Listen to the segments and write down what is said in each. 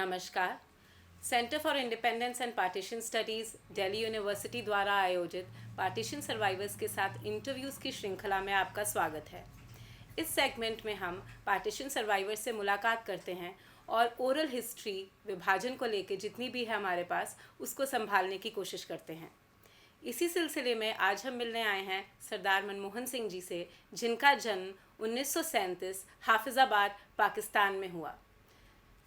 नमस्कार। Centre for independence and partition studies Delhi university द्वारा आयोजित पार्टीशन सर्वाइवर्स के साथ इंटरव्यूज़ की श्रृंखला में आपका स्वागत है। इस सेगमेंट में हम पार्टीशन सर्वाइवर्स से मुलाकात करते हैं और ओरल हिस्ट्री विभाजन को लेकर जितनी भी है हमारे पास उसको संभालने की कोशिश करते हैं। इसी सिलसिले में आज हम मिलने आए हैं सरदार मनमोहन सिंह जी से, जिनका जन्म 1937 हाफिज़ाबाद पाकिस्तान में हुआ।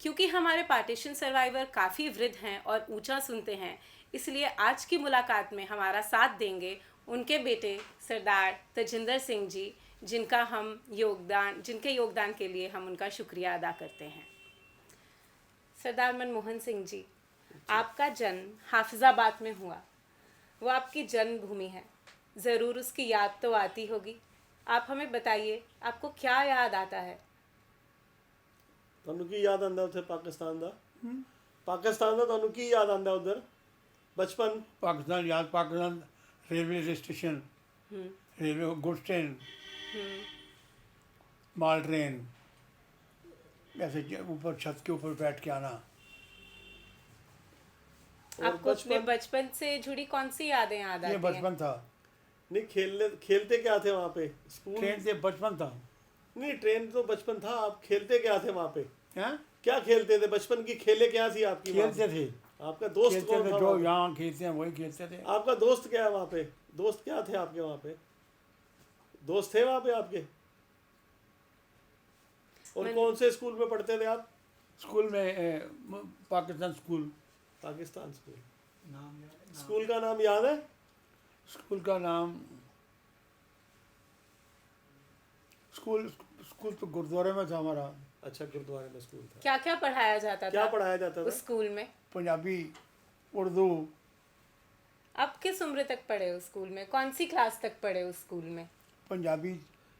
क्योंकि हमारे पार्टीशन सर्वाइवर काफ़ी वृद्ध हैं और ऊंचा सुनते हैं, इसलिए आज की मुलाकात में हमारा साथ देंगे उनके बेटे सरदार तजिंदर सिंह जी, जिनके योगदान के लिए हम उनका शुक्रिया अदा करते हैं। सरदार मनमोहन सिंह जी, आपका जन्म हाफिज़ाबाद में हुआ। वो आपकी जन्मभूमि है, ज़रूर उसकी याद तो आती होगी। आप हमें बताइए, आपको क्या याद आता है? ਤੁਹਾਨੂੰ ਕੀ ਯਾਦ ਆਉਂਦਾ ਉੱਥੇ ਪਾਕਿਸਤਾਨ ਦਾ ਤੁਹਾਨੂੰ ਕੀ ਯਾਦ ਆਉਂਦਾ ਉਧਰ ਬਚਪਨ? Pakistan railway station, railway goods train, माल ट्रेन, ऐसे ऊपर छत के ऊपर बैठ के आना। आपको अपने बचपन से जुड़ी कौन सी यादें याद आती ये हैं? बचपन था। नहीं, खेलते क्या थे वहाँ पे? स्कूल? ट्रेन से बचपन था। नहीं, ट्रेन तो बचपन था। आप खेलते क्या थे वहाँ पे? हैं? क्या खेलते थे? बचपन की खेले क्या थी आपकी? खेलते थे। आपका दोस्त खेलते कौन थे था? जो यहाँ खेलते हैं वही खेलते थे। आपका दोस्त क्या है वहाँ पे? दोस्त क्या थे आपके वहाँ पे? दोस्त थे वहाँ पे आपके? और कौन से स्कूल में पढ़ते थे आप? स्कूल में Pakistan school. Pakistan school. School का नाम याद है? स्कूल का नाम स्कूल तो गुरुद्वारे में था हमारा। अच्छा, गुरुद्वारे में स्कूल था। क्या क्या पढ़ाया जाता क्या था पढ़ाया जाता था उस स्कूल में? पंजाबी, उर्दू। आप किस उम्र तक पढ़े उस स्कूल में? कौन सी क्लास तक पढ़े उस स्कूल में? पंजाबी।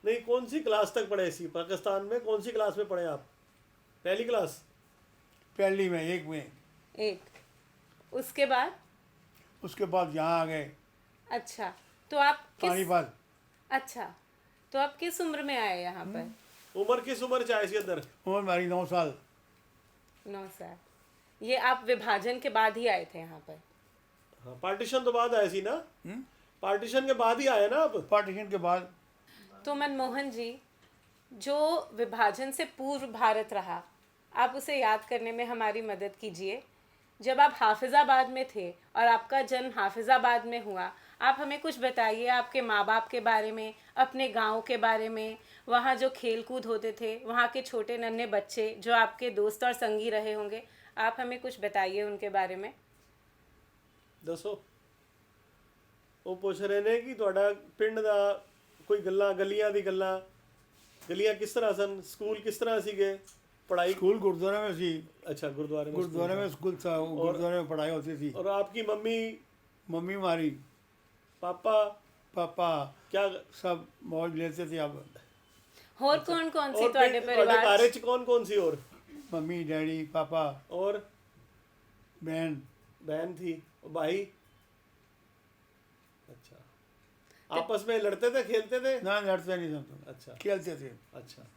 नहीं, कौन सी क्लास तक पढ़े सी पाकिस्तान में? कौन सी क्लास में पढ़े आप? पहली क्लास? पहली में, एक में। एक। उसके बाद? उसके बाद यहाँ आ गए अच्छा, तो आप पानीपत। अच्छा, तो आप किस उम्र में आए यहाँ पर? उम्र किस उम्र चाहे सी अंदर? उम्र हमारी 9 साल। 9 साल। ये आप विभाजन के बाद ही आए थे यहाँ पर? हाँ, पार्टीशन तो बाद आए सी ना? पार्टीशन के बाद ही आए ना आप? पार्टीशन के बाद। तो मनमोहन जी, जो विभाजन से पूर्व भारत रहा, आप उसे याद करने में हमारी मदद कीजिए। जब आप हाफिज़ाबाद में थे और आपका जन्म हाफिज़ाबाद में हुआ, आप हमें कुछ बताइए आपके माँ बाप के बारे में, अपने गांव के बारे में, वहाँ जो खेल कूद होते थे, वहाँ के छोटे नन्हे बच्चे जो आपके दोस्त और संगी रहे होंगे, आप हमें कुछ बताइए उनके बारे में। दसो। वो पूछ रहे ने कि ਤੁਹਾਡਾ ਪਿੰਡ ਦਾ ਕੋਈ ਗਲੀਆਂ ਦੀ ਗਲੀਆਂ किस तरह सन? स्कूल किस तरह ਸੀਗੇ? पढ़ाई? स्कूल गुरुद्वारे में थी। अच्छा, गुरुद्वारे में स्कूल था। गुरुद्वारे में पढ़ाई होती थी। और आपकी मम्मी हमारी, पापा क्या सब मौज लेते थे। अब और कौन कौन सी ਤੁਹਾਡੇ परिवार? घरे च कौन कौन सी? और मम्मी, डैडी, पापा और बहन थी, भाई? अच्छा, आपस में लड़ते थे, खेलते थे? ना, लड़ते नहीं थे। अच्छा, खेलते थे। अच्छा।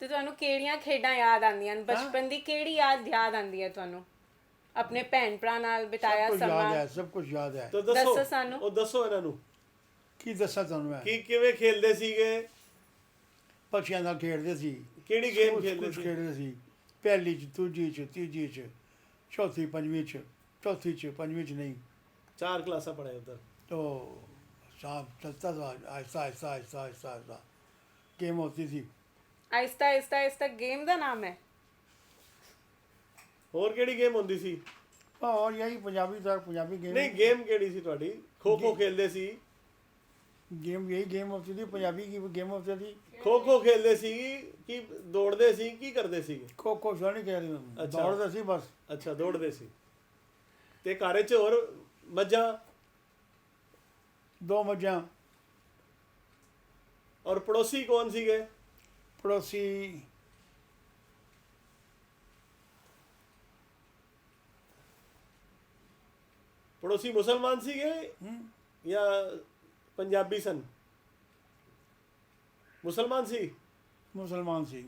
ਤੇ ਤੁਹਾਨੂੰ ਕਿਹੜੀਆਂ ਖੇਡਾਂ ਯਾਦ ਆਉਂਦੀਆਂ ਨੇ? ਬਚਪਨ ਦੀ ਕਿਹੜੀ ਯਾਦ ਆਉਂਦੀ ਹੈ ਤੁਹਾਨੂੰ? ਆਪਣੇ ਭੈਣ ਭਰਾ ਨਾਲ ਬਿਤਾਇਆ सब कुछ याद ਸਮਾਂ? है, सब कुछ याद है। तो ਦੱਸੋ ਸਾਨੂੰ। ਉਹ ਦੱਸੋ ਇਹਨਾਂ ਨੂੰ की दसा ਤੁਹਾਨੂੰ मैं? ਕਿ ਕਿਵੇਂ ਖੇਲਦੇ ਸੀਗੇ? ਬੱਚਿਆਂ ਨਾਲ ਖੇਡਦੇ ਸੀ। ਕਿਹੜੀ ਗੇਮ ਕੁਛ ਖੇਲਦੇ ਸੀ? ਖੇਡਦੇ ਸੀ। ਪਹਿਲੀ ਚ, ਦੂਜੀ ਚ, ਤੀਜੀ ਚ, चौथी, पंजवीं ਚ, चौथी ਚ, पंजवीं ਚ नहीं। 4 क्लासा पढ़े उधर? तो साहब चलता था, आहिस्ता आहिस्ता आहिस्ता आहिस्ता आहिस्ता गेम होती थी। ਆਹਿਸਤਾ ਆਹਿਸਤਾ ਆਹਿਸਤਾ गेम ਦਾ नाम है? ਹੋਰ ਕਿਹੜੀ ਗੇਮ ਹੁੰਦੀ ਸੀ? और यही पंजाबी था, पंजाबी गेम। ਨਹੀਂ, ਗੇਮ ਕਿਹੜੀ ਸੀ ਤੁਹਾਡੀ? ਖੋ ਖੋ ਖੇਲਦੇ ਸੀ? गेम यही गेम होती थी, पंजाबी की गेम होती थी। ਖੋ ਖੋ ਖੇਲਦੇ ਸੀ ਕਿ ਦੌੜਦੇ ਸੀ? ਕੀ ਕਰਦੇ ਸੀ? खो खो शो नहीं खेल रहे, अच्छा। दौड़ते सी बस। ਅੱਛਾ, ਦੌੜਦੇ ਸੀ। ਤੇ ਘਰ 'ਚ ਹੋਰ ਮੱਝਾਂ? 2 मज्जां। ਔਰ ਪੜੋਸੀ ਕੌਣ ਸੀਗੇ? पड़ोसी ਪੜੋਸੀ ਮੁਸਲਮਾਨ ਸੀਗੇ ਜਾਂ ਪੰਜਾਬੀ ਸਨ? मुसलमान सी? मुसलमान सी।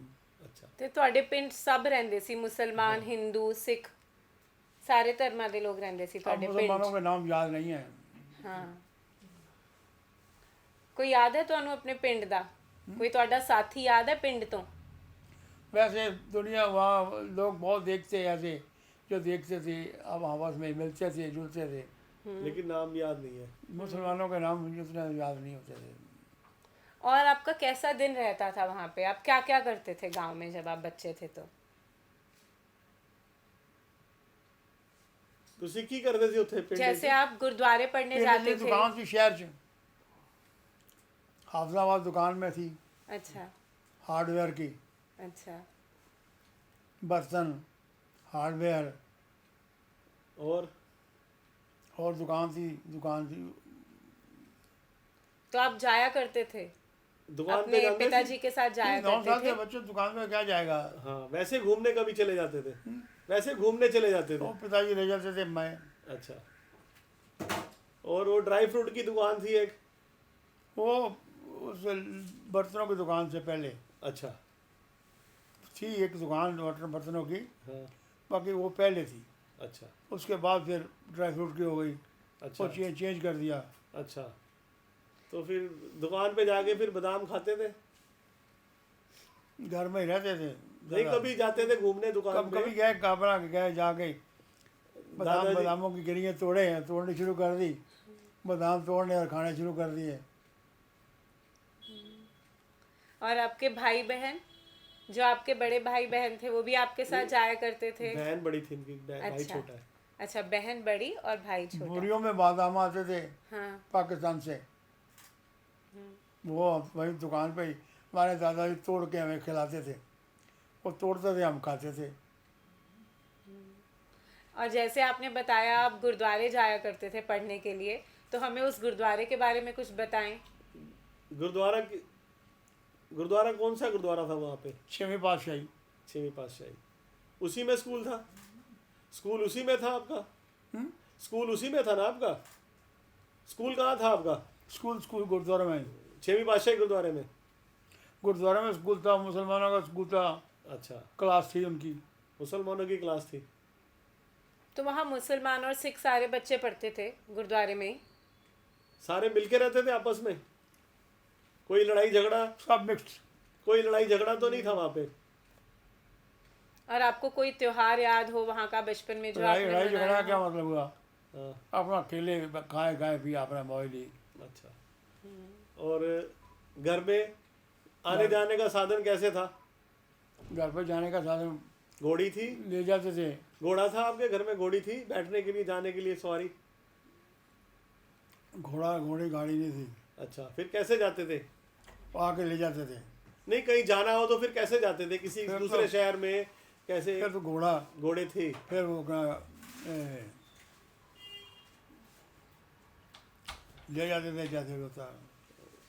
ਅੱਛਾ ਤੇ ਤੁਹਾਡੇ ਪਿੰਡ ਸਭ ਰਹਿੰਦੇ ਸੀ, ਮੁਸਲਮਾਨ, ਹਿੰਦੂ, ਸਿੱਖ, ਸਾਰੇ ਧਰਮਾਂ ਦੇ ਲੋਕ ਰਹਿੰਦੇ ਸੀ अब ਤੁਹਾਡੇ ਪਿੰਡ मुसलमानों 'ਚ? के नाम याद नहीं है। ਹਾਂ, ਕੋਈ ਯਾਦ ਹੈ ਤੁਹਾਨੂੰ ਆਪਣੇ ਪਿੰਡ ਦਾ? ਕੋਈ ਤੁਹਾਡਾ ਸਾਥੀ ਯਾਦ ਹੈ ਪਿੰਡ ਤੋਂ? वैसे दुनिया वहाँ लोग बहुत देखते हैं ऐसे, जो देखते थे, अब आपस में मिलते थे जुलते थे। लेकिन नाम याद नहीं है। मुसलमानों के नाम मुझे उतना याद नहीं होते थे। और आपका कैसा दिन रहता था वहाँ पे? आप क्या क्या करते थे गांव में जब आप बच्चे थे तो? ਤੁਸੀਂ ਕੀ ਕਰਦੇ ਸੀ ਉੱਥੇ ਪਿੰਡ जैसे ਵਿੱਚ? आप गुरुद्वारे पढ़ने पिंड जाते की थे? दुकान थी शहर च, हाफिजाबाद दुकान में थी अच्छा हार्डवेयर की, अच्छा। बर्तन, हार्डवेयर, और दुकान थी। तो आप जाया करते थे दुकान पे अपने जाते थे? पिताजी के साथ जाया 9 करते साल के थे? बच्चे दुकान में क्या जाएगा। हाँ, वैसे घूमने कभी चले जाते थे? वैसे घूमने चले जाते तो थे? पिताजी ले जाते थे, मैं। अच्छा। और वो ड्राई फ्रूट की दुकान थी एक? वो उस बर्तनों की दुकान से पहले अच्छा। थी एक दुकान बर्तनों की, हाँ। बाकी वो पहले थी। अच्छा उसके बाद फिर ड्राई फ्रूट की हो गई, अच्छा वो चेंज कर दिया। अच्छा। तो फिर दुकान पे जाके फिर बादाम खाते थे? घर में ही रहते थे नहीं, ज़्यादा। कभी जाते थे घूमने दुकान कब पे? कभी गए काबरा गए, जाके दादाजी- बादामों की गिरियाँ तोड़नी शुरू कर दी, बादाम तोड़ने और खाने शुरू कर दिए। और आपके भाई बहन, जो आपके बड़े भाई बहन थे, वो भी आपके साथ जाया करते थे? बहन बड़ी थी इनकी, भाई अच्छा। छोटा है। अच्छा, बहन बड़ी और भाई छोटा। बोरियों में बादाम आते थे हाँ। पाकिस्तान से, वो वही दुकान पे ही हमारे दादाजी तोड़ के हमें खिलाते थे, वो तोड़ते थे, हम खाते थे। और जैसे आपने बताया आप गुरुद्वारे जाया करते थे पढ़ने के लिए, तो हमें उस गुरुद्वारे के बारे में कुछ बताएं। गुरुद्वारा कौन सा गुरुद्वारा था वहाँ पे? 6वीं पातशाही। 6वीं पातशाही। उसी में स्कूल था? स्कूल उसी में था आपका? स्कूल उसी में था ना आपका? स्कूल कहाँ था आपका? स्कूल गुरुद्वारे में। 6वीं पातशाही गुरुद्वारे में? गुरुद्वारे में स्कूल था, मुसलमानों का स्कूल था, अच्छा। क्लास थी उनकी। मुसलमानों की क्लास थी? तो वहाँ मुसलमान और सिख सारे बच्चे पढ़ते थे गुरुद्वारे में ही? सारे मिलके रहते थे आपस में? कोई लड़ाई झगड़ा? सब मिक्स। कोई लड़ाई झगड़ा तो नहीं था वहाँ पे? और आपको कोई त्योहार याद हो वहाँ का बचपन में जो आपने लड़ाई झगड़ा मनाया क्या हो? मतलब हुआ? हाँ। अपना अकेले खाए पिया, अपना मौज ली। अच्छा। और घर में आने जाने का साधन कैसे था? घर पर जाने का साधन घोड़ी थी? ले जाते थे। घोड़ा था आपके घर में? घोड़ी थी बैठने के लिए, जाने के लिए सवारी? घोड़ी गाड़ी नहीं थी, अच्छा। फिर कैसे जाते थे? आके ले जाते थे। नहीं, कहीं जाना हो तो फिर कैसे जाते थे? किसी फिर दूसरे तो- शहर में कैसे? फिर तो घोड़ा, घोड़े थे? फिर वो ले जाते थे जैसे होता।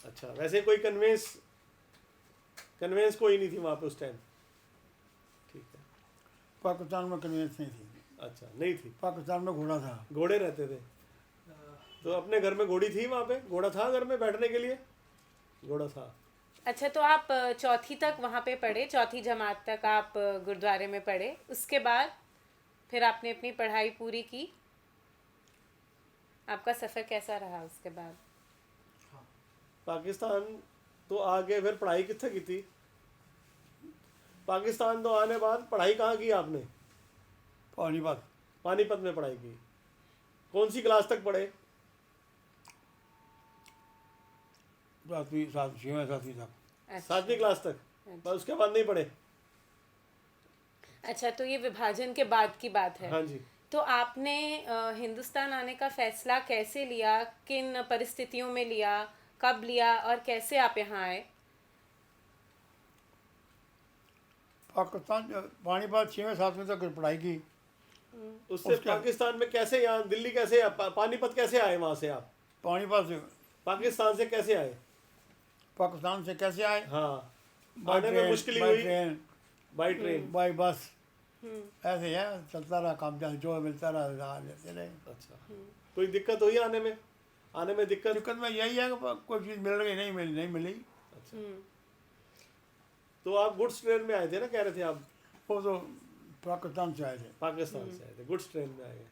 अच्छा। वैसे कोई कन्वेंस कोई नहीं थी वहाँ पे उस टाइम? ठीक है। पाकिस्तान में कन्वेंस नहीं थी, अच्छा, नहीं थी। पाकिस्तान में घोड़ा था। घोड़े रहते थे? तो अपने घर में घोड़ी थी वहाँ पे? घोड़ा था घर में बैठने के लिए? घोड़ा था। अच्छा, तो आप चौथी तक वहाँ पे पढ़े, चौथी जमात तक आप गुरुद्वारे में पढ़े, उसके बाद फिर आपने अपनी पढ़ाई पूरी की? आपका सफ़र कैसा रहा उसके बाद? पाकिस्तान तो आके फिर पढ़ाई कितने की थी? पाकिस्तान तो आने बाद पढ़ाई कहाँ की आपने? पानीपत। पानीपत में पढ़ाई की। कौन सी क्लास तक पढ़े? 7वीं 7वीं तक। अच्छा 7वीं क्लास तक? बस उसके बाद नहीं पढ़े? अच्छा, तो ये विभाजन के बाद की बात है। हाँ जी। तो आपने हिंदुस्तान आने का फैसला कैसे लिया, किन परिस्थितियों में लिया, कब लिया और कैसे आप यहाँ आए? पाकिस्तान पानीपत 6वीं 7वीं तक पढ़ाई की। उससे पाकिस्तान में कैसे, यहाँ दिल्ली कैसे, पानीपत कैसे आए वहाँ से आप? पानीपत से पाकिस्तान से कैसे आए? पाकिस्तान से कैसे आए? हाँ। बाई आने में मुश्किल बाई हुई? Train, by train? By bus, ऐसे है चलता रहा काम, जहाँ जो मिलता रहा लेते रहे। अच्छा। कोई दिक्कत हुई आने में? आने में दिक्कत? दिक्कत में यही है कि कोई चीज़ मिल रही नहीं मिली। अच्छा। तो आप गुड्स ट्रेन में आए थे ना, कह रहे थे आप? वो तो पाकिस्तान से आए थे। पाकिस्तान से आए थे, गुड्स ट्रेन में आए हैं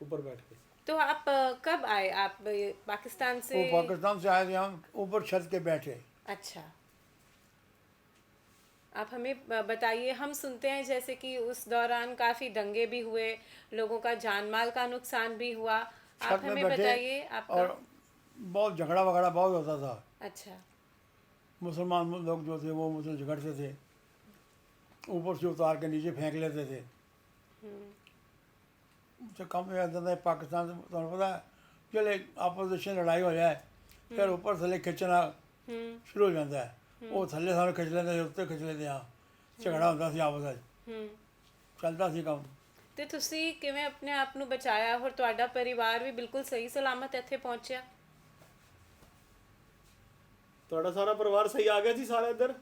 ऊपर बैठ के। तो आप कब आए? आप पाकिस्तान से? वो पाकिस्तान से आए थे, हम ऊपर छत के बैठे। अच्छा, आप हमें बताइए। हम सुनते हैं जैसे कि उस दौरान काफ़ी दंगे भी हुए, लोगों का जान माल का नुकसान भी हुआ। आप छत में हमें बैठे बताइए आपका। और बहुत झगड़ा वगड़ा बहुत होता था। अच्छा। मुसलमान लोग जो थे वो मुझसे झगड़ते थे, ऊपर से उतार के नीचे फेंक लेते थे। मुझसे कम जाता था पाकिस्तान से, तुम्हें पता है, चले आपस में लड़ाई हो जाए फिर ऊपर थले खिंचना शुरू हो जाता है। वो थले सारे खिंच लेते, उत्ते खिंच लेते, यहाँ झगड़ा होता ਸੀ आपस ਵਿੱਚ, ਚੱਲਦਾ ਸੀ ਕੰਮ। ਤੇ ਤੁਸੀਂ ਕਿਵੇਂ ਆਪਣੇ ਆਪ ਨੂੰ ਬਚਾਇਆ ਔਰ ਤੁਹਾਡਾ ਪਰਿਵਾਰ ਵੀ ਬਿਲਕੁਲ ਸਹੀ ਸਲਾਮਤ ਇੱਥੇ ਪਹੁੰਚਿਆ? ਤੁਹਾਡਾ ਸਾਰਾ ਪਰਿਵਾਰ ਸਹੀ ਆ ਗਿਆ ਸੀ ਸਾਰਾ ਇੱਧਰ?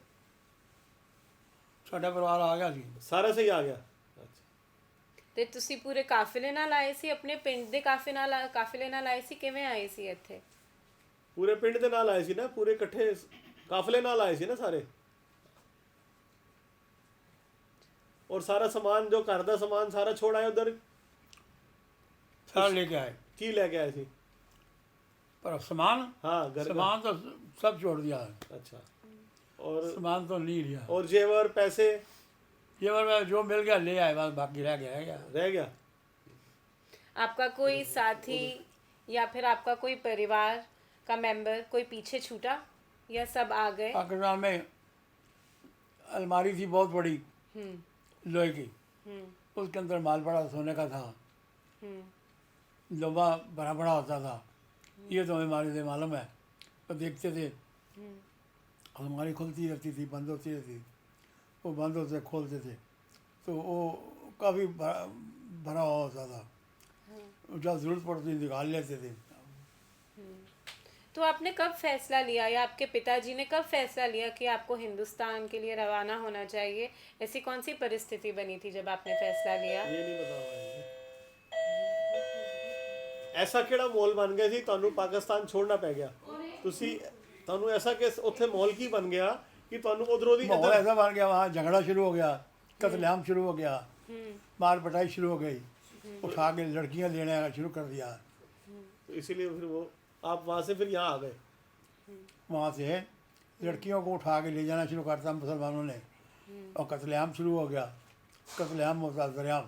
ਸਾਡਾ ਪਰਿਵਾਰ ਆ ਗਿਆ ਸੀ, ਸਾਰਾ ਸਹੀ ਆ ਗਿਆ। ਅੱਛਾ, ਤੇ ਤੁਸੀਂ ਪੂਰੇ ਕਾਫਿਲੇ ਨਾਲ ਆਏ ਸੀ? ਆਪਣੇ ਪਿੰਡ ਦੇ ਕਾਫਿਲੇ ਨਾਲ ਆਏ ਸੀ? ਕਿਵੇਂ ਆਏ ਸੀ ਇੱਥੇ? ਪੂਰੇ ਪਿੰਡ ਦੇ ਨਾਲ ਆਏ ਸੀ ਨਾ, ਪੂਰੇ ਇਕੱਠੇ ਕਾਫਲੇ ਨਾਲ ਆਏ ਸੀ ਨਾ ਸਾਰੇ। और सारा सामान जो घर का सामान सारा छोड़ आए उधर? सारा लेके आए। की लेके आए थे? पर सामान, हाँ घर सामान तो सब छोड़ दिया है। अच्छा, और सामान तो नहीं लिया। और जेवर पैसे? जेवर में जो मिल गया ले आए, बस बाकी रह गया। रह गया। आपका कोई साथी या फिर आपका कोई परिवार का मेंबर कोई पीछे छूटा या सब आ गए? पाकिस्तान में अलमारी थी बहुत बड़ी लोहे की, उसके अंदर माल बड़ा सोने का था, लोहा बड़ा बड़ा होता था। ये तो हमारे से मालूम है, तो देखते थे अलमारी खुलती रहती थी, बंद होती रहती, वो बंद होते खोलते थे तो वो काफ़ी भरा हुआ होता था। जब ज़रूरत पड़ती निकाल लेते थे। तो आपने कब फैसला लिया या आपके पिताजी ने कब फैसला लिया कि आपको हिंदुस्तान के लिए रवाना होना चाहिए? ऐसी कौन सी परिस्थिति बनी थी जब आपने फैसला लिया? ये नहीं पता हुआ। ऐसा ਕਿਹੜਾ ਮਾਹੌਲ ਬਣ ਗਿਆ ਸੀ ਤੁਹਾਨੂੰ ਪਾਕਿਸਤਾਨ ਛੋੜਨਾ ਪੈ ਗਿਆ? ਤੁਸੀਂ ਤੁਹਾਨੂੰ ਐਸਾ ਕਿ ਉੱਥੇ ਮਾਹੌਲ ਕੀ ਬਣ ਗਿਆ कि ਤੁਹਾਨੂੰ ਉਧਰੋਂ ਦੀ माहौल ऐसा बन गया, वहाँ झगड़ा शुरू हो गया, कत्लेआम शुरू हो गया, मार पिटाई शुरू हो गई, उठा के लड़कियाँ लेने शुरू कर दिया। तो इसीलिए फिर वो आप वहाँ से फिर यहाँ आ गए? वहाँ से लड़कियों को उठा के ले जाना शुरू करता मुसलमानों ने, और कत्लेआम शुरू हो गया, कत्लेआम होता दरियाम।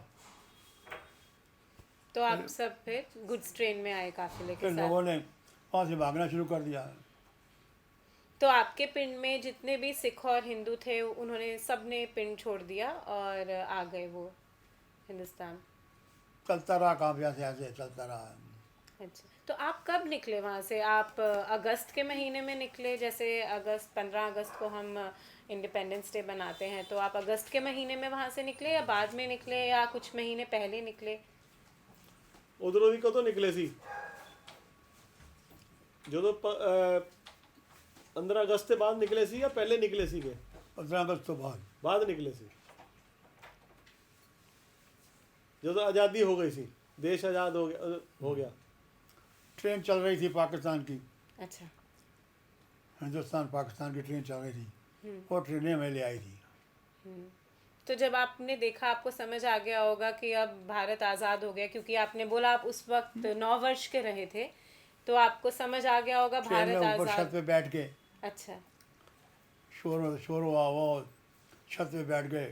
तो आप सब फिर गुड्स ट्रेन में आए काफिले के फिर साथ? लोगों ने वहाँ से भागना शुरू कर दिया। तो आपके पिंड में जितने भी सिख और हिंदू थे उन्होंने सब ने पिंड छोड़ दिया और आ गए वो हिंदुस्तान? चलता रहा, काम ऐसे चलता रहा। अच्छा, तो आप कब निकले वहाँ से? आप अगस्त के महीने में निकले? जैसे 15 अगस्त को हम इंडिपेंडेंस डे बनाते हैं, तो आप अगस्त के महीने में वहाँ से निकले या बाद में निकले या कुछ महीने पहले निकले? उधरों भी कदों निकले सी? जो 15 अगस्त के बाद निकले सी या पहले निकले सी? 15 अगस्त तो बाद निकले सी, जो तो आज़ादी हो गई सी, देश आज़ाद हो गया। ट्रेन चल रही थी पाकिस्तान की। अच्छा। हिंदुस्तान पाकिस्तान की ट्रेन चल रही थी, वो ट्रेनें हमें ले आई थी। तो जब आपने देखा, आपको समझ आ गया होगा कि अब भारत आज़ाद हो गया, क्योंकि आपने बोला आप उस वक्त 9 वर्ष के रहे थे, तो आपको समझ आ गया होगा ट्रेन भारत में ऊपर छत आज़ाद। पे बैठ के अच्छा। शोर हुआ, वो छत पे बैठ गए,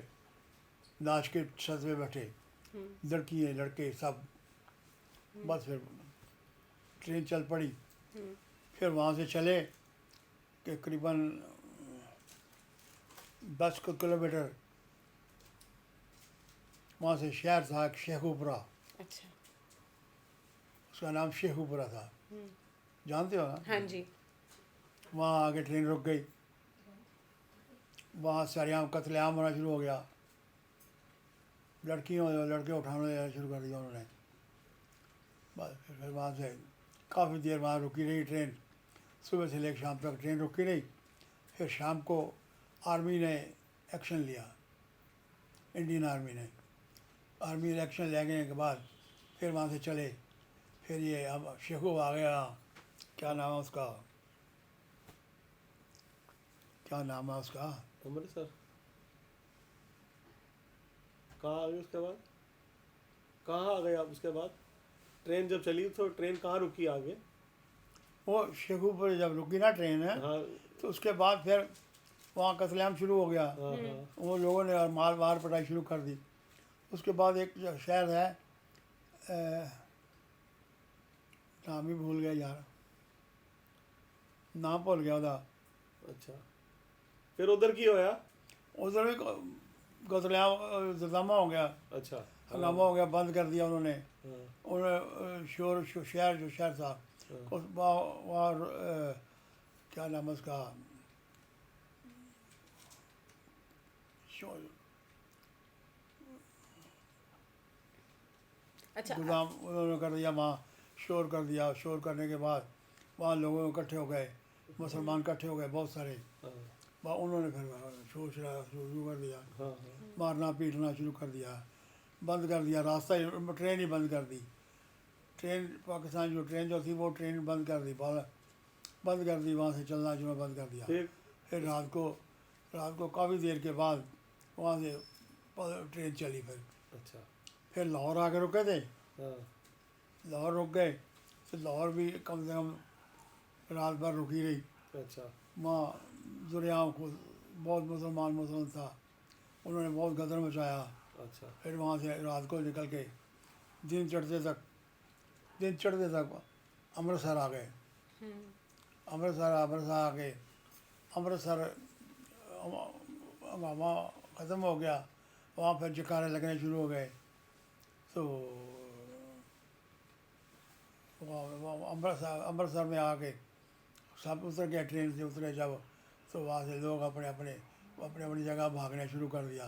नाच के छत पे बैठे, लड़की लड़के सब। बस फिर ट्रेन चल पड़ी। फिर वहाँ से चले कि करीबन 10 किलोमीटर वहाँ से शहर था शेखुपुरा। अच्छा। उसका नाम शेखुपुरा था, जानते हो ना? हाँ जी। वहाँ आगे ट्रेन रुक गई, वहाँ सरेआम कत्लेआम होना शुरू हो गया। लड़कियों लड़के उठाने शुरू कर दिया उन्होंने। बस फिर वहाँ से काफ़ी देर वहाँ रुकी रही ट्रेन, सुबह से लेकर शाम तक ट्रेन रुकी रही। फिर शाम को आर्मी ने एक्शन लिया, इंडियन आर्मी ने एक्शन लेने के बाद फिर वहाँ से चले। फिर ये अब शेखू आ गया, क्या नाम है उसका, क्या नाम है उसका? अमृतसर। कहाँ आ गए उसके बाद? कहाँ आ गए आप उसके बाद? ट्रेन जब चली तो ट्रेन कहाँ रुकी आगे? वो शेखुपुर जब रुकी ना ट्रेन है, हाँ तो उसके बाद फिर वहाँ कत्लेआम शुरू हो गया। हाँ हाँ वो लोगों ने मार मार पिटाई शुरू कर दी। उसके बाद एक जो शहर है, नाम ही भूल गया यार, नाम भूल गया उसका। अच्छा, फिर उधर की होया? उधर भी कत्लेआम हंगामा हो गया। अच्छा हंगामा हो गया, बंद कर दिया उन्होंने। हाँ उन्होंने शहर जो शहर था हाँ उस वहाँ क्या नाम है उसका, अच्छा गोदाम उन्होंने कर दिया वहाँ, शोर कर दिया। शोर करने के बाद वहाँ लोग इकट्ठे हो गए, मुसलमान इकट्ठे हो गए बहुत सारे। हाँ वहाँ उन्होंने फिर शोर शराबा शुरू कर दिया, हाँ हाँ मारना पीटना शुरू कर दिया, बंद कर दिया रास्ता ही, ट्रेन ही बंद कर दी। ट्रेन पाकिस्तान जो ट्रेन जो थी वो ट्रेन बंद कर दी, बंद कर दी, वहाँ से चलना जुलना बंद कर दिया। फिर रात को काफ़ी देर के बाद वहाँ से ट्रेन चली। फिर लाहौर आके रुके थे, हाँ लाहौर रुक गए। तो लाहौर भी कम से कम रात भर रुकी रही। अच्छा वहाँ दुनिया को बहुत मुसलमान था, उन्होंने बहुत गदर मचाया। अच्छा फिर वहाँ से रात को निकल के दिन चढ़ते तक अमृतसर आ गए। अमृतसर आके अमृतसर हंगामा ख़त्म हो गया। वहाँ फिर जकारे लगने शुरू हो गए। तो अमृतसर में आके सब उतर गए, ट्रेन से उतरे जब, तो वहाँ से लोग अपने अपनी जगह भागने शुरू कर दिया।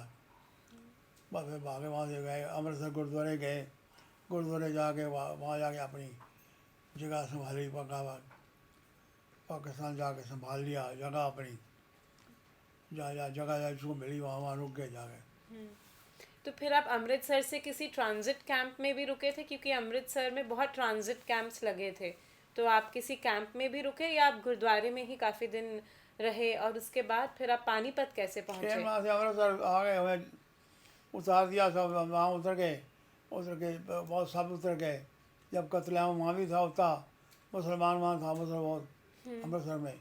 बस फिर भागे, वहाँ से गए अमृतसर गुरुद्वारे गए। गुरुद्वारे जाके वहाँ जाके अपनी जगह संभाली। पाकिस्तान जाके संभाल लिया जगह अपनी, जगह जिसको मिली वहाँ रुक गए जाके। तो फिर आप अमृतसर से किसी ट्रांजिट कैंप में भी रुके थे, क्योंकि अमृतसर में बहुत ट्रांजिट कैंप्स लगे थे, तो आप किसी कैंप में भी रुके या आप गुरुद्वारे में ही काफ़ी दिन रहे? और उसके बाद फिर आप पानीपत कैसे ट्रेन पहुँचे? वहाँ से अमृतसर आ गए, हमें उतार दिया सब, वहाँ उतर के बहुत सब उतर गए। जब कत्लेआम वहाँ भी था होता, मुसलमान वहाँ था बहुत अमृतसर में,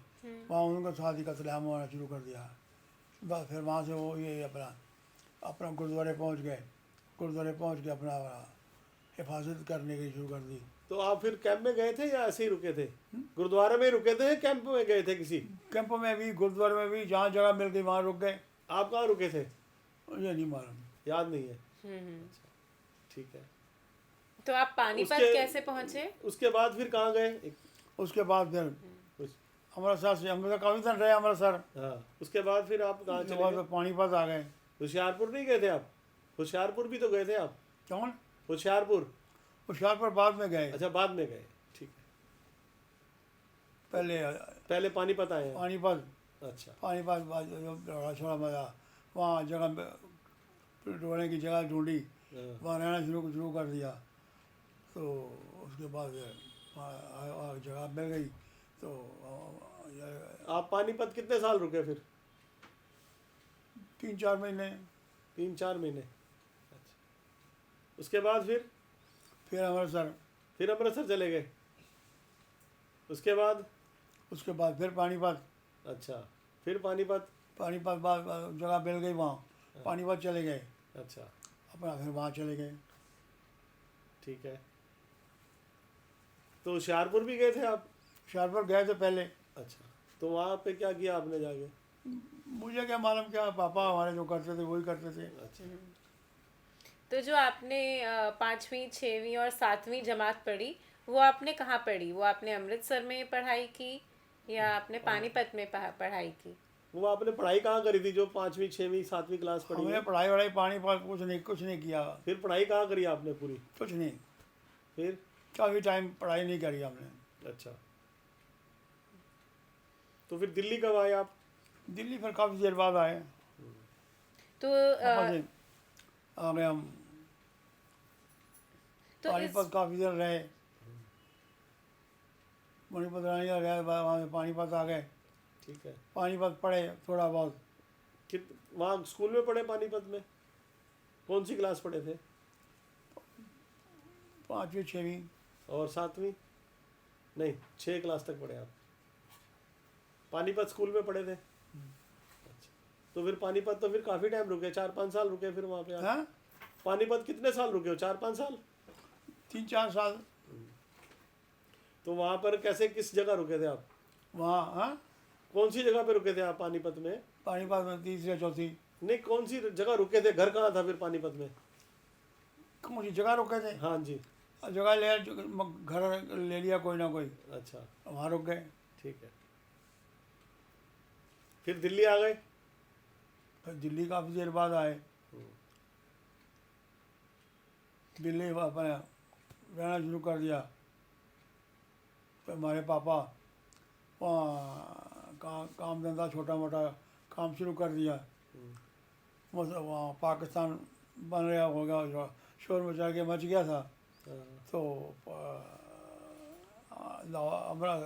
वहाँ उनके साथ ही कत्लेआम होना शुरू कर दिया। बस फिर वहाँ से वो ये अपना गुरुद्वारे पहुँच गए। गुरुद्वारे पहुँच के अपना हिफाजत करने की शुरू कर दी। तो आप फिर कैंप में गए थे या ऐसे ही रुके थे? गुरुद्वारे में ही रुके थे, कैंप में गए थे किसी? कैंप में भी, गुरुद्वारे में भी, जहाँ जगह मिल गई वहाँ रुक गए। आप कहाँ रुके थे? ये नहीं मालूम। याद नहीं है। ठीक है। तो आप पानीपत उसके- कैसे पहुँचे? उसके बाद फिर कहाँ गए? उसके बाद फिर उस- अमृतसर काफ़ी दिन रहे अमृतसर। हाँ, उसके बाद फिर आप कहाँ उसके चले बाद गए? तो पानीपत आ गए। होशियारपुर नहीं गए थे आप? होशियारपुर भी तो गए थे आप? कौन? होशियारपुर? होशियारपुर बाद में गए। अच्छा, बाद में गए। ठीक है, पहले पहले पानीपत आए हैं। पानीपत अच्छा बाद जो छोड़ा मजा, वहाँ जगह ढूंढने की जगह ढूंढी, हाँ, वहाँ रहना शुरू कर दिया। तो उसके बाद वहाँ जगह मिल गई। तो आप पानीपत कितने साल रुके फिर? 3-4 महीने। 3-4 महीने। अच्छा, उसके बाद फिर अमृतसर। फिर अमृतसर चले गए। उसके बाद फिर पानीपत। अच्छा, फिर पानीपत। बाद जगह मिल गई वहाँ, पानीपत चले गए। अच्छा अपना फिर वहाँ चले गए। ठीक है। तो होशियारपुर भी गए थे आप? होशियारपुर गए थे पहले। अच्छा, तो वहाँ पे क्या किया आपने जाके? मुझे क्या मालूम, क्या पापा हमारे जो करते थे वही करते थे। अच्छा, तो जो आपने 5वीं 6वीं और 7वीं जमात पढ़ी, वो आपने कहाँ पढ़ी? वो आपने अमृतसर में पढ़ाई की या आपने पानीपत में पढ़ाई की? वो आपने पढ़ाई कहाँ करी थी जो 5वीं 6वीं 7वीं क्लास पढ़ी हमने है? पढ़ाई वढ़ाई पानीपत कुछ नहीं किया। फिर पढ़ाई कहाँ करी आपने पूरी? कुछ नहीं, फिर? काफ़ी टाइम पढ़ाई नहीं करी हमने। अच्छा, तो फिर दिल्ली कब आए आप? दिल्ली फिर काफ़ी देर बाद आए। तो वहाँ से आ गए हम। तो पानीपत काफ़ी देर रहे, पानीपत रहे, वहाँ से पानीपत आ गए। ठीक है। पानीपत पढ़े थोड़ा बहुत। वहाँ स्कूल में पढ़े पानीपत में? कौन सी क्लास पढ़े थे? 5वीं 6वीं। और 7वीं? नहीं, 6 क्लास तक पढ़े आप। पानीपत स्कूल में पढ़े थे? अच्छा। तो फिर पानीपत तो फिर काफ़ी टाइम रुके, 4-5 साल रुके फिर वहाँ पे आप? हाँ, पानीपत कितने साल रुके हो? 4-5 साल? 3-4 साल। तो वहाँ पर कैसे, किस जगह रुके थे आप? वहाँ, हाँ, कौन सी जगह पे रुके थे आप पानीपत में? पानीपत में 3री या 4थी। नहीं, कौन सी जगह रुके थे? घर कहाँ था फिर पानीपत में? कौन सी जगह रुके थे? हाँ जी। जगह ले, घर ले लिया कोई ना कोई, अच्छा, वहाँ रुक गए। ठीक है। फिर दिल्ली आ गए? फिर दिल्ली काफ़ी देर बाद आए। दिल्ली अपने रहना शुरू कर दिया। तो हमारे पापा वहाँ काम धंधा छोटा मोटा काम शुरू कर दिया। मतलब वहाँ पाकिस्तान बन रहा होगा, शोर मचा के मच गया था। तो हमारा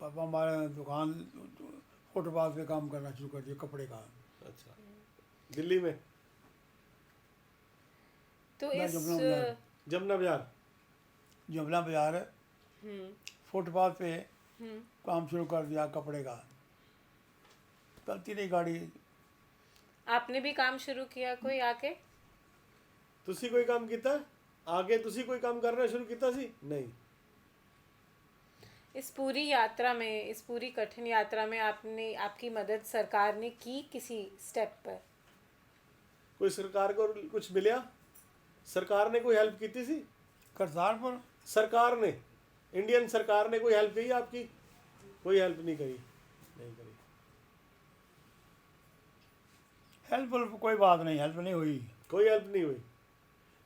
पापा हमारे दुकान फुटपाथ पे काम करना शुरू कर दिया, कपड़े का। अच्छा, दिल्ली में? तो मैं इस जमुना बाजार? जमला बाजार है, फुटपाथ पे काम शुरू कर दिया कपड़े का। चलती रही गाड़ी। आपने भी काम शुरू किया कोई आके? तुसी कोई काम किया आगे? तुसी कोई काम करना शुरू किया सी? नहीं। इस पूरी यात्रा में, इस पूरी कठिन यात्रा में आपने, आपकी मदद सरकार ने की किसी स्टेप पर? कोई सरकार को कुछ मिला? सरकार ने कोई हेल्प की थी सी? करतारपुर सरकार ने, इंडियन सरकार ने कोई हेल्प की आपकी? कोई हेल्प नहीं करी? नहीं करी। हेल्प कोई बात नहीं, हेल्प नहीं हुई। कोई हेल्प नहीं हुई?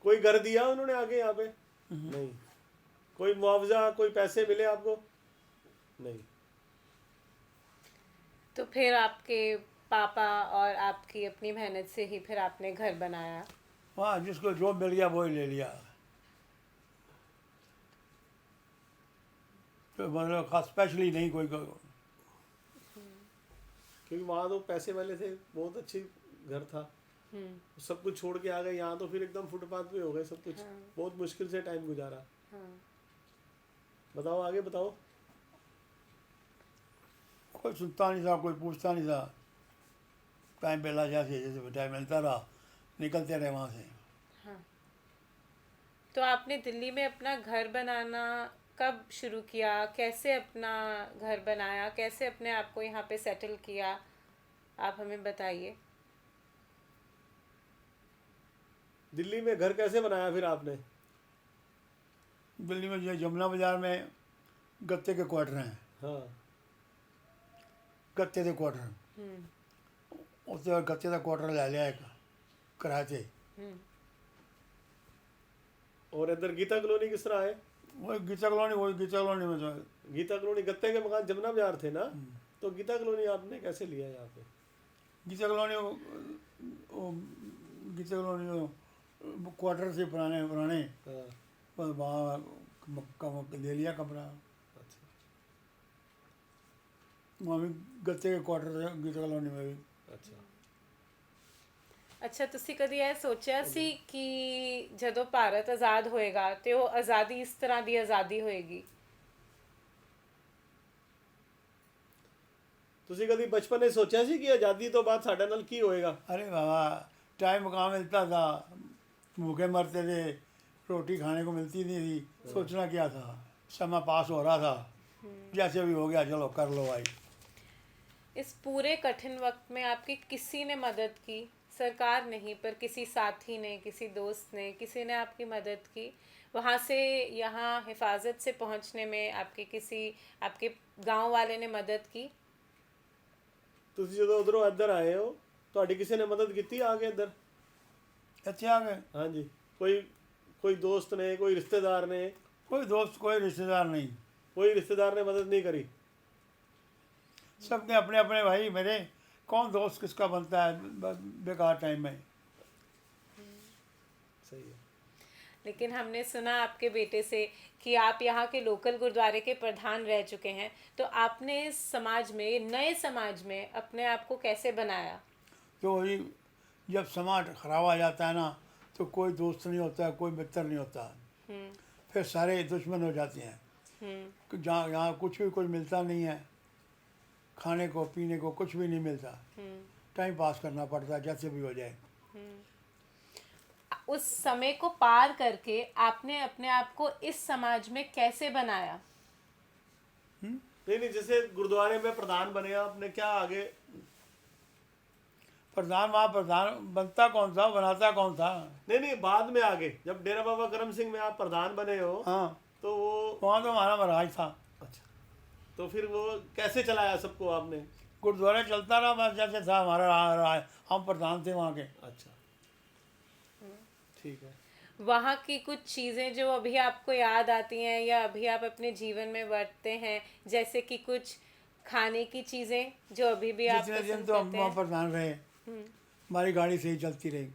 कोई घर दिया उन्होंने आगे यहाँ पे? नहीं। कोई मुआवजा, कोई पैसे मिले आपको? नहीं। तो फिर आपके पापा और आपकी अपनी मेहनत से ही फिर आपने घर बनाया? वहाँ जिसको जो मिल गया वही ले लिया। तो मतलब खास स्पेशली नहीं कोई क्योंकि वहाँ तो पैसे वाले थे, बहुत अच्छी घर था, सब कुछ छोड़ के आ गए यहाँ। तो फिर एकदम फुटपाथ पे हो गए सब कुछ। बहुत मुश्किल से टाइम गुजारा। बताओ आगे, बताओ। कोई सुनता नहीं था, कोई पूछता नहीं था। टाइम बेला जैसे जैसे टाइम मिलता रहा, निकलते रहे वहाँ से। तो आपने दिल्ली में अपना घर बनाना कब शुरू किया? कैसे अपना घर बनाया? कैसे अपने आप को यहाँ पे सेटल किया? आप हमें बताइए। दिल्ली में घर कैसे बनाया फिर आपने? दिल्ली में जो जमुना बाजार में गत्ते के क्वार्टर हैं। हाँ। गत्ते के क्वार्टर, उससे गत्ते का क्वार्टर ले लिया एक किराए से। और इधर गीता कॉलोनी किस तरह है? वही गीता कॉलोनी में तो गीता कॉलोनी, गत्ते के मकान जमुना बाजार थे ना? तो गीता कॉलोनी आपने कैसे लिया यहाँ पे? Geeta colony Geeta colony quarter से पुराने हाँ। बस वहाँ ले लिया कमरा। अच्छा। वहाँ भी गत्ते के क्वार्टर से गीता कॉलोनी में भी। अच्छा। अच्छा, ਤੁਸੀਂ ਕਦੀ ਇਹ ਸੋਚਿਆ ਸੀ ਕਿ ਜਦੋਂ ਭਾਰਤ ਆਜ਼ਾਦ ਹੋਏਗਾ ਤੇ ਉਹ ਆਜ਼ਾਦੀ ਇਸ ਤਰ੍ਹਾਂ ਦੀ ਆਜ਼ਾਦੀ ਹੋਏਗੀ? ਤੁਸੀਂ ਕਦੀ ਬਚਪਨ ਵਿੱਚ ਸੋਚਿਆ ਸੀ ਕਿ ਆਜ਼ਾਦੀ ਤੋਂ ਬਾਅਦ ਸਾਡੇ ਨਾਲ ਕੀ ਹੋਏਗਾ? अरे बाबा, टाइम कहाँ मिलता था, भूखे मरते थे, रोटी खाने को मिलती नहीं थी। सोचना क्या था, समय पास हो रहा था, जैसे भी हो गया चलो कर लो भाई। इस पूरे कठिन वक्त में आपकी किसी ने मदद की? सरकार नहीं, पर किसी साथी ने, किसी दोस्त ने, किसी ने आपकी मदद की? वहाँ से यहाँ हिफाजत से पहुँचने में आपके किसी, आपके गांव वाले ने मदद की? ਤੁਸੀਂ ਜਦੋਂ ਉਧਰੋਂ ਇੱਧਰ ਆਏ ਹੋ, ਤੁਹਾਡੀ ਕਿਸੇ ਨੇ ਮਦਦ ਕੀਤੀ ਆ ਕੇ ਇੱਧਰ? अच्छे आ गए। ਹਾਂਜੀ। कोई दोस्त ने, कोई रिश्तेदार ने? कोई दोस्त कोई रिश्तेदार नहीं, कोई रिश्तेदार ने मदद नहीं करी? सबने अपने अपने भाई मेरे, कौन दोस्त किसका बनता है बस बेकार टाइम में। सही है। लेकिन हमने सुना आपके बेटे से कि आप यहाँ के लोकल गुरुद्वारे के प्रधान रह चुके हैं, तो आपने इस समाज में, नए समाज में अपने आप को कैसे बनाया? तो वही जब समाज खराब आ जाता है ना तो कोई दोस्त नहीं होता, कोई मित्र नहीं होता, फिर सारे दुश्मन हो जाते हैं। कि जहाँ यहाँ कुछ मिलता नहीं है, खाने को पीने को कुछ भी नहीं मिलता, टाइम पास करना पड़ता है जैसे भी हो जाए। उस समय को पार करके आपने अपने आप को इस समाज में कैसे बनाया? नहीं, जैसे गुरुद्वारे में प्रधान बने आपने, क्या आगे? प्रधान, वहाँ प्रधान बनता कौन था, बनाता कौन था? नहीं, बाद में आगे जब डेरा बाबा करम सिंह में आप प्रधान बने हो, हाँ, तो वो वहाँ तो हमारा महाराज था। अच्छा, तो फिर वो कैसे चलाया सबको आपने? गुरुद्वारा चलता रहा बस, जैसे था हमारा हम प्रधान थे वहाँ के। अच्छा, ठीक है। वहाँ की कुछ चीज़ें जो अभी आपको याद आती हैं या अभी आप अपने जीवन में बरतते हैं, जैसे कि कुछ खाने की चीज़ें जो अभी भी आप जितने दिन पसंद तो हम करते वहाँ हैं? प्रधान रहे, हमारी गाड़ी सही चलती रही।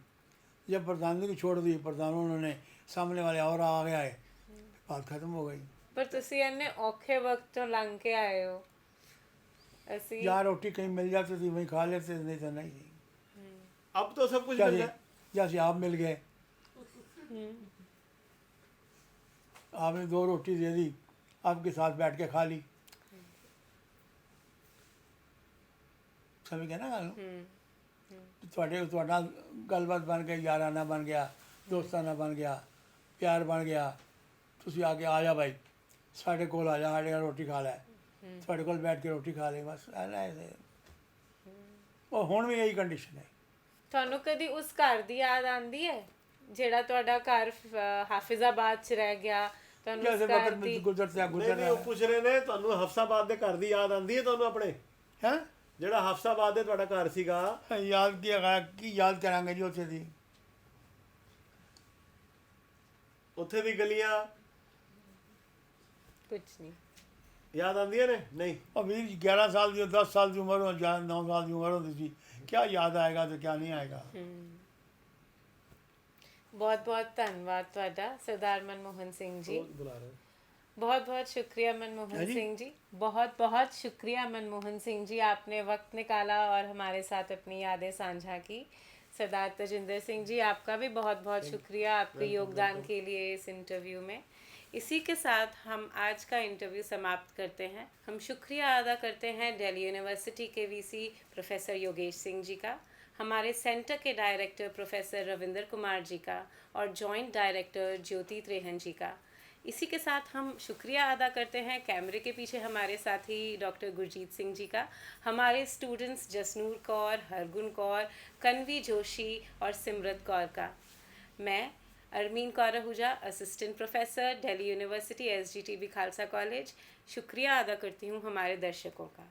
जब प्रधानगी छोड़ दी, प्रधानों उन्होंने सामने वाले और आ गया है, बात खत्म हो गई। पर तुसी अन्ने औखे वक्त तो लंघ के आए हो, ऐसी जहाँ रोटी कहीं मिल जाती थी वहीं खा लेते, नहीं तो नहीं। अब तो सब कुछ मिल जैसे रहा है। जैसे आप मिल गए, आपने 2 रोटी दे दी, आपके साथ बैठ के खा ली, समझ गए ना गल? ਤੁਹਾਡਾ ਗੱਲਬਾਤ ਬਣ ਗਈ, ਯਾਰਾਨਾ ਬਣ ਗਿਆ, ਦੋਸਤਾਨਾ ਬਣ ਗਿਆ, ਪਿਆਰ ਬਣ ਗਿਆ। ਤੁਸੀਂ ਆ ਕੇ ਆ ਜਾ ਭਾਈ, ਸਾਡੇ ਕੋਲ ਆ ਜਾ, ਸਾਡੇ ਨਾਲ ਰੋਟੀ ਖਾ ਲੈ, ਤੁਹਾਡੇ ਕੋਲ ਬੈਠ ਕੇ ਰੋਟੀ ਖਾ ਲੈ, ਬਸ ਐਸੇ। ਉਹ ਹੁਣ ਵੀ ਇਹੀ ਕੰਡੀਸ਼ਨ ਹੈ। ਤੁਹਾਨੂੰ ਕਦੀ ਉਸ ਘਰ ਦੀ ਯਾਦ ਆਂਦੀ ਹੈ ਜਿਹੜਾ ਤੁਹਾਡਾ ਘਰ ਹਾਫਿਜ਼ਾਬਾਦ ਚ ਰਹਿ ਗਿਆ? ਤੁਹਾਨੂੰ ਉਸ जैसे ਘਰ वक्त ਦੀ गुजरते गुजर ਨਹੀਂ, ਉਹ ਪੁੱਛ ਰਹੇ ਨੇ ਤੁਹਾਨੂੰ ਹਫਸਾਬਾਦ ਦੇ ਘਰ ਦੀ ਯਾਦ ਆਂਦੀ ਹੈ ਤੁਹਾਨੂੰ ਆਪਣੇ? है ਜਿਹੜਾ ਹਫਸਾਬਾਦ ਦੇ ਤੁਹਾਡਾ ਘਰ ਸੀਗਾ, याद किया की याद करांगे जी ਉੱਥੇ ਦੀ। ਉੱਥੇ ਦੀ ਗਲੀਆਂ ਕੁਝ ਨਹੀਂ। याद आंदियां ने? नहीं। अभी 11 साल की 10 साल की उम्र हो, 9 साल की उम्र होती थी, क्या याद आएगा तो क्या नहीं आएगा। बहुत बहुत धन्यवाद ਤੁਹਾਡਾ सरदार मनमोहन सिंह जी। वो बुला रहे हैं। बहुत बहुत शुक्रिया मनमोहन जी। सिंह जी, बहुत बहुत शुक्रिया मनमोहन सिंह जी, आपने वक्त निकाला और हमारे साथ अपनी यादें साझा की। सरदार तजिंदर सिंह जी, आपका भी बहुत बहुत शुक्रिया आपके योगदान के लिए इस इंटरव्यू में। इसी के साथ हम आज का इंटरव्यू समाप्त करते हैं। हम शुक्रिया अदा करते हैं दिल्ली यूनिवर्सिटी के वीसी प्रोफेसर योगेश सिंह जी का, हमारे सेंटर के डायरेक्टर प्रोफेसर रविंदर कुमार जी का और जॉइंट डायरेक्टर ज्योति त्रेहन जी का। इसी के साथ हम शुक्रिया अदा करते हैं कैमरे के पीछे हमारे साथी डॉक्टर गुरजीत सिंह जी का, हमारे स्टूडेंट्स जसनूर कौर, हरगुन कौर, कन्वी जोशी और सिमरत कौर का। मैं Armeen Kaur Ahuja, assistant professor Delhi university SGTB Khalsa college, शुक्रिया अदा करती हूँ हमारे दर्शकों का।